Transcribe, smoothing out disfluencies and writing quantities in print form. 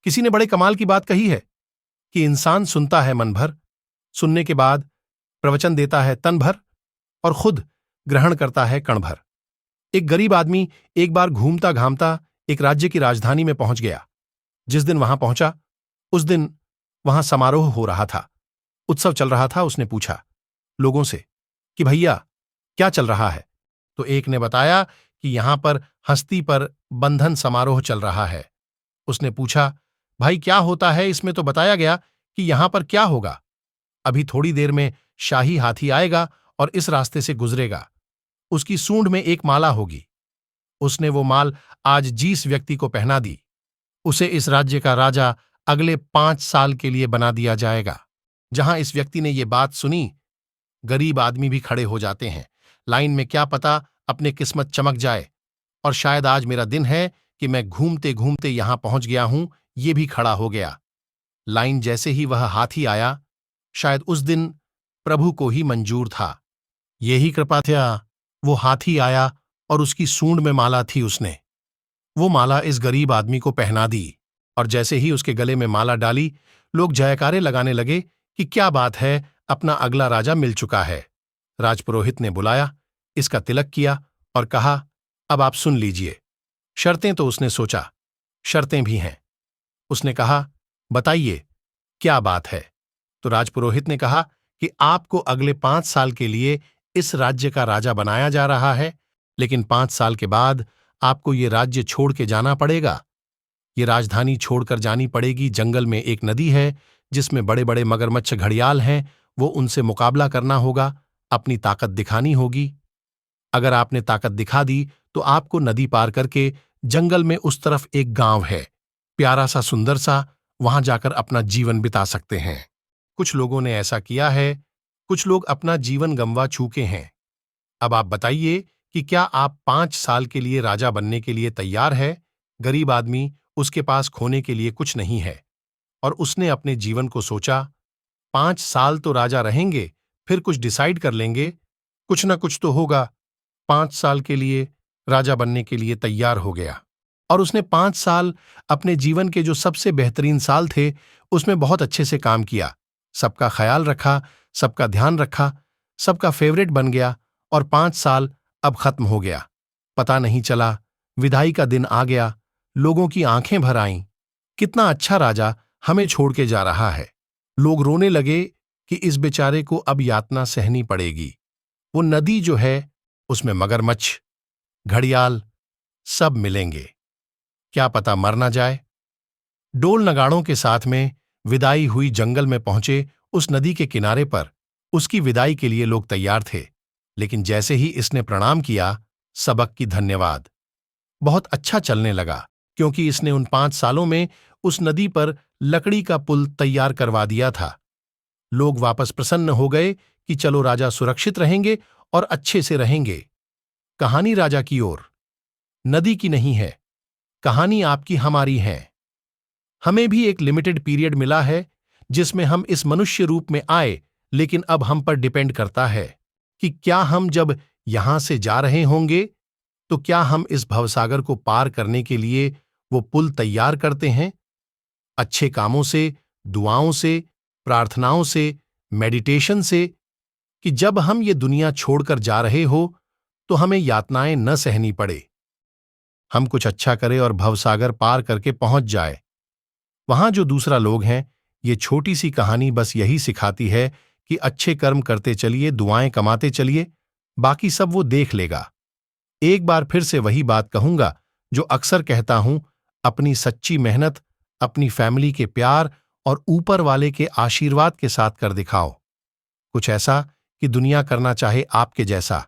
किसी ने बड़े कमाल की बात कही है कि इंसान सुनता है मन भर, सुनने के बाद प्रवचन देता है तन भर और खुद ग्रहण करता है कण भर। एक गरीब आदमी एक बार घूमता घामता एक राज्य की राजधानी में पहुंच गया। जिस दिन वहां पहुंचा उस दिन वहां समारोह हो रहा था, उत्सव चल रहा था। उसने पूछा लोगों से कि भैया क्या चल रहा है? तो एक ने बताया कि यहां पर हस्ती पर बंधन समारोह चल रहा है। उसने पूछा भाई क्या होता है? इसमें तो बताया गया कि यहां पर क्या होगा। अभी थोड़ी देर में शाही हाथी आएगा और इस रास्ते से गुजरेगा। उसकी सूंड में एक माला होगी। उसने वो माल आज जिस व्यक्ति को पहना दी उसे इस राज्य का राजा अगले 5 साल के लिए बना दिया जाएगा। जहां इस व्यक्ति ने ये बात सुनी, गरीब आदमी भी खड़े हो जाते हैं। लाइन में क्या पता अपने किस्मत चमक जाए और शायद आज मेरा दिन है कि मैं घूमते घूमते यहां पहुंच गया हूं। ये भी खड़ा हो गया। लाइन जैसे ही वह हाथी आया, शायद उस दिन प्रभु को ही मंजूर था। यही कृपा था। वो हाथी आया और उसकी सूंड में माला थी। उसने वो माला इस गरीब आदमी को पहना दी और जैसे ही उसके गले में माला डाली, लोग जयकारे लगाने लगे कि क्या बात है, अपना अगला राजा मिल चुका है। राजपुरोहित ने बुलाया, इसका तिलक किया और कहा अब आप सुन लीजिए। शर्तें तो उसने सोचा, शर्तें भी हैं। उसने कहा बताइए क्या बात है? तो राजपुरोहित ने कहा कि आपको अगले 5 साल के लिए इस राज्य का राजा बनाया जा रहा है, लेकिन 5 साल के बाद आपको ये राज्य छोड़ के जाना पड़ेगा। ये राजधानी छोड़कर जानी पड़ेगी। जंगल में एक नदी है जिसमें बड़े बड़े मगरमच्छ घड़ियाल हैं। वो उनसे मुकाबला करना होगा, अपनी ताकत दिखानी होगी। अगर आपने ताकत दिखा दी तो आपको नदी पार करके जंगल में उस तरफ एक गांव है, प्यारा सा सुंदर सा, वहां जाकर अपना जीवन बिता सकते हैं। कुछ लोगों ने ऐसा किया है, कुछ लोग अपना जीवन गंवा चुके हैं। अब आप बताइए कि क्या आप 5 साल के लिए राजा बनने के लिए तैयार है? गरीब आदमी, उसके पास खोने के लिए कुछ नहीं है और उसने अपने जीवन को सोचा 5 साल तो राजा रहेंगे, फिर कुछ डिसाइड कर लेंगे, कुछ ना कुछ तो होगा। 5 साल के लिए राजा बनने के लिए तैयार हो गया और उसने 5 साल अपने जीवन के जो सबसे बेहतरीन साल थे उसमें बहुत अच्छे से काम किया। सबका ख्याल रखा, सबका ध्यान रखा, सबका फेवरेट बन गया और 5 साल अब खत्म हो गया। पता नहीं चला, विदाई का दिन आ गया। लोगों की आंखें भर आईं। कितना अच्छा राजा हमें छोड़ के जा रहा है। लोग रोने लगे कि इस बेचारे को अब यातना सहनी पड़ेगी। वो नदी जो है उसमें मगरमच्छ, घड़ियाल सब मिलेंगे। क्या पता मर ना जाए। डोल नगाड़ों के साथ में विदाई हुई। जंगल में पहुंचे उस नदी के किनारे पर उसकी विदाई के लिए लोग तैयार थे, लेकिन जैसे ही इसने प्रणाम किया, सबक की धन्यवाद। बहुत अच्छा चलने लगा क्योंकि इसने उन 5 सालों में उस नदी पर लकड़ी का पुल तैयार करवा दिया था। लोग वापस प्रसन्न हो गए कि चलो राजा सुरक्षित रहेंगे और अच्छे से रहेंगे। कहानी राजा की ओर, नदी की नहीं है। कहानी आपकी हमारी है। हमें भी एक लिमिटेड पीरियड मिला है जिसमें हम इस मनुष्य रूप में आए, लेकिन अब हम पर डिपेंड करता है कि क्या हम जब यहां से जा रहे होंगे तो क्या हम इस भवसागर को पार करने के लिए वो पुल तैयार करते हैं, अच्छे कामों से, दुआओं से, प्रार्थनाओं से, मेडिटेशन से, कि जब हम ये दुनिया छोड़कर जा रहे हो तो हमें यातनाएं न सहनी पड़े। हम कुछ अच्छा करें और भवसागर पार करके पहुंच जाए। वहां जो दूसरा लोग हैं, ये छोटी सी कहानी बस यही सिखाती है कि अच्छे कर्म करते चलिए, दुआएं कमाते चलिए, बाकी सब वो देख लेगा। एक बार फिर से वही बात कहूंगा जो अक्सर कहता हूं, अपनी सच्ची मेहनत, अपनी फैमिली के प्यार और ऊपर वाले के आशीर्वाद के साथ कर दिखाओ कुछ ऐसा कि दुनिया करना चाहे आपके जैसा।